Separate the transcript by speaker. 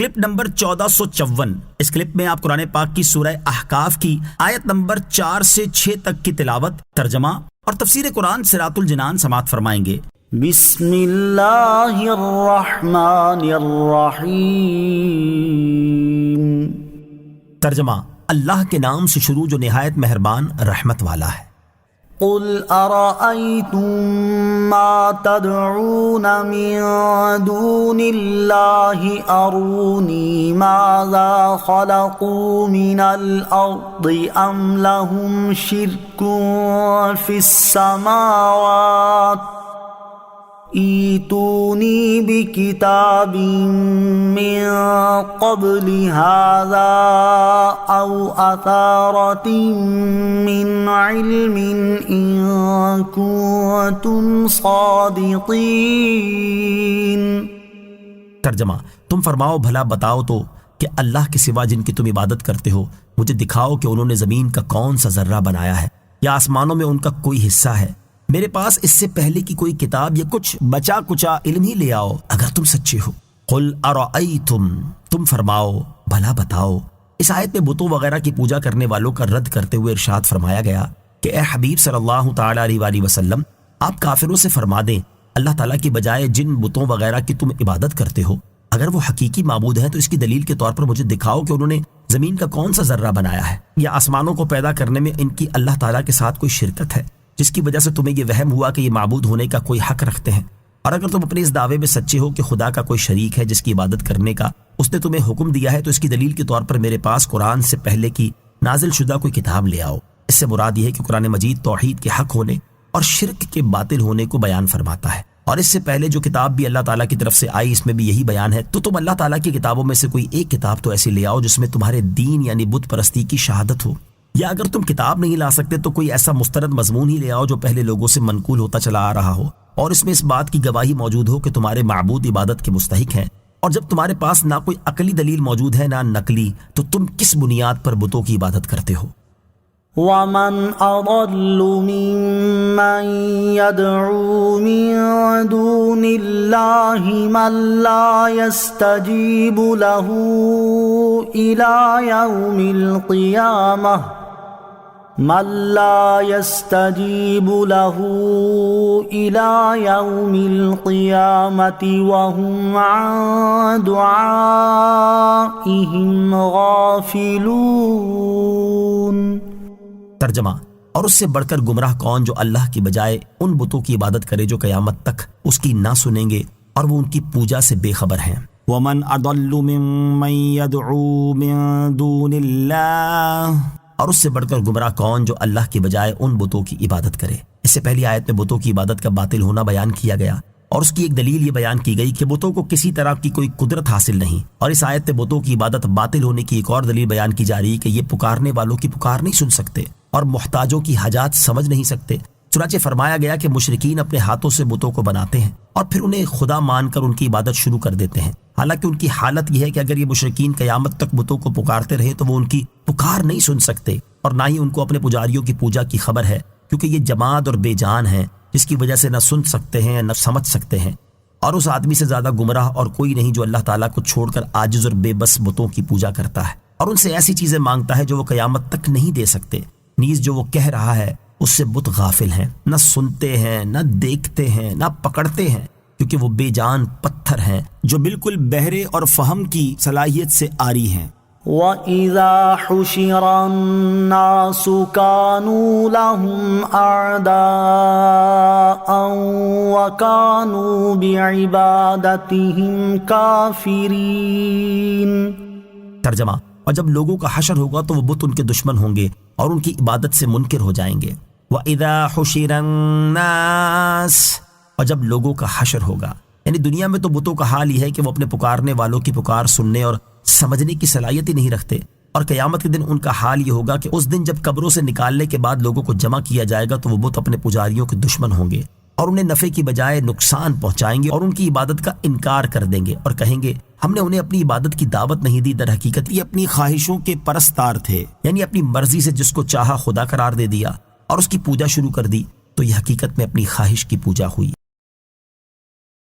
Speaker 1: Clip number 1454۔ اس clip میں آپ قرآن پاک کی سورہ احقاف کی آیت نمبر 4 سے 6 تک کی تلاوت، ترجمہ اور تفسیر قرآن صراط الجنان سماعت فرمائیں گے۔
Speaker 2: بسم اللہ الرحمن الرحیم۔
Speaker 1: ترجمہ، اللہ کے نام سے شروع جو نہایت مہربان رحمت والا ہے۔
Speaker 2: قل ارأيتم ما تدعون من دون الله اروني ماذا خلقوا من الارض ام لهم شرك في السماوات ایتونی بکتاب من قبل هذا او اثارۃ من علم ان کنتم صادقین۔
Speaker 1: ترجمہ، تم فرماؤ بھلا بتاؤ تو کہ اللہ کے سوا جن کی تم عبادت کرتے ہو مجھے دکھاؤ کہ انہوں نے زمین کا کون سا ذرہ بنایا ہے یا آسمانوں میں ان کا کوئی حصہ ہے۔ میرے پاس اس سے پہلے کی کوئی کتاب یا کچھ بچا کچا علم ہی لے آؤ اگر تم سچے ہو۔ قل ارأیتم، تم فرماؤ بھلا بتاؤ۔ اس آیت میں بتوں وغیرہ کی پوجا کرنے والوں کا رد کرتے ہوئے ارشاد فرمایا گیا کہ اے حبیب صلی اللہ تعالیٰ علیہ وآلہ وسلم، آپ کافروں سے فرما دیں اللہ تعالیٰ کی بجائے جن بتوں وغیرہ کی تم عبادت کرتے ہو اگر وہ حقیقی معبود ہیں تو اس کی دلیل کے طور پر مجھے دکھاؤ کہ انہوں نے زمین کا کون سا ذرہ بنایا ہے یا آسمانوں کو پیدا کرنے میں ان کی اللہ تعالیٰ کے ساتھ کوئی شرکت ہے جس کی وجہ سے تمہیں یہ وہم ہوا کہ یہ معبود ہونے کا کوئی حق رکھتے ہیں۔ اور اگر تم اپنے اس دعوے میں سچے ہو کہ خدا کا کوئی شریک ہے جس کی عبادت کرنے کا اس نے تمہیں حکم دیا ہے تو اس کی دلیل کے طور پر میرے پاس قرآن سے پہلے کی نازل شدہ کوئی کتاب لے آؤ۔ اس سے مراد یہ ہے کہ قرآن مجید توحید کے حق ہونے اور شرک کے باطل ہونے کو بیان فرماتا ہے، اور اس سے پہلے جو کتاب بھی اللہ تعالیٰ کی طرف سے آئی اس میں بھی یہی بیان ہے۔ تو تم اللہ تعالیٰ کی کتابوں میں سے کوئی ایک کتاب تو ایسی لے آؤ جس میں تمہارے دین یعنی بت پرستی کی شہادت ہو، یا اگر تم کتاب نہیں لا سکتے تو کوئی ایسا مستند مضمون ہی لے آؤ جو پہلے لوگوں سے منقول ہوتا چلا آ رہا ہو اور اس میں اس بات کی گواہی موجود ہو کہ تمہارے معبود عبادت کے مستحق ہیں۔ اور جب تمہارے پاس نہ کوئی عقلی دلیل موجود ہے نہ نقلی، تو تم کس بنیاد پر بتوں کی عبادت کرتے ہو؟
Speaker 2: وَمَنْ أَضَلُّ مِمَّنْ يَدْعُو مِن دُونِ اللَّهِ مَنْ لَا يَسْتَجِيبُ لَهُ إِلَى يَوْمِ الْقِيَامَةِ وَهُمْ عَنْ دُعَائِهِمْ غَافِلُونَ۔
Speaker 1: ترجمہ، اور اس سے بڑھ کر گمراہ کون جو اللہ کی بجائے ان بتوں کی عبادت کرے جو قیامت تک اس کی نہ سنیں گے اور وہ ان کی پوجا سے بے خبر ہیں۔ وَمَنْ أَضَلُّ مِمَّنْ يَدْعُو مِن دُونِ اللَّهِ، اور اس سے بڑھ کر گمراہ کون جو اللہ کی بجائے ان بتوں کی عبادت کرے۔ اس سے پہلی آیت میں بتوں کی عبادت کا باطل ہونا بیان کیا گیا اور اس کی ایک دلیل یہ بیان کی گئی کہ بتوں کو کسی طرح کی کوئی قدرت حاصل نہیں، اور اس آیت میں بتوں کی عبادت باطل ہونے کی ایک اور دلیل بیان کی جا رہی ہے کہ یہ پکارنے والوں کی پکار نہیں سن سکتے اور محتاجوں کی حاجات سمجھ نہیں سکتے۔ چنانچہ فرمایا گیا کہ مشرکین اپنے ہاتھوں سے بتوں کو بناتے ہیں اور پھر انہیں خدا مان کر ان کی عبادت شروع کر دیتے ہیں، حالانکہ ان کی حالت یہ ہے کہ اگر یہ مشرکین قیامت تک بتوں کو پکارتے رہے تو وہ ان کی پکار نہیں سن سکتے اور نہ ہی ان کو اپنے پجاریوں کی پوجا کی خبر ہے، کیونکہ یہ جماد اور بے جان ہیں جس کی وجہ سے نہ سن سکتے ہیں نہ سمجھ سکتے ہیں۔ اور اس آدمی سے زیادہ گمراہ اور کوئی نہیں جو اللہ تعالیٰ کو چھوڑ کر عاجز اور بے بس بتوں کی پوجا کرتا ہے اور ان سے ایسی چیزیں مانگتا ہے جو وہ قیامت تک نہیں دے سکتے، نیز جو وہ کہہ رہا ہے اس سے بت غافل ہیں، نہ سنتے ہیں نہ دیکھتے ہیں نہ پکڑتے ہیں، کیونکہ وہ بے جان پتھر ہیں جو بالکل بہرے اور فہم کی صلاحیت سے عاری ہیں۔
Speaker 2: وَإِذَا حُشِرَ النَّاسُ كَانُوا لَهُمْ أَعْدَاءً وَكَانُوا بِعِبَادَتِهِمْ كَافِرِينَ۔
Speaker 1: ترجمہ، اور جب لوگوں کا حشر ہوگا تو وہ بت ان کے دشمن ہوں گے اور ان کی عبادت سے منکر ہو جائیں گے۔ وَإِذَا حُشِرَ النَّاسُ، اور جب لوگوں کا حشر ہوگا، یعنی دنیا میں تو بتوں کا حال یہ ہے کہ وہ اپنے پکارنے والوں کی پکار سننے اور سمجھنے کی صلاحیت ہی نہیں رکھتے، اور قیامت کے دن ان کا حال یہ ہوگا کہ اس دن جب قبروں سے نکالنے کے بعد لوگوں کو جمع کیا جائے گا تو وہ بت اپنے پجاریوں کے دشمن ہوں گے اور انہیں نفع کی بجائے نقصان پہنچائیں گے اور ان کی عبادت کا انکار کر دیں گے اور کہیں گے ہم نے انہیں اپنی عبادت کی دعوت نہیں دی، در حقیقت یہ اپنی خواہشوں کے پرستار تھے، یعنی اپنی مرضی سے جس کو چاہا خدا قرار دے دیا اور اس کی پوجا شروع کر دی، تو یہ حقیقت میں اپنی خواہش کی پوجا ہوئی۔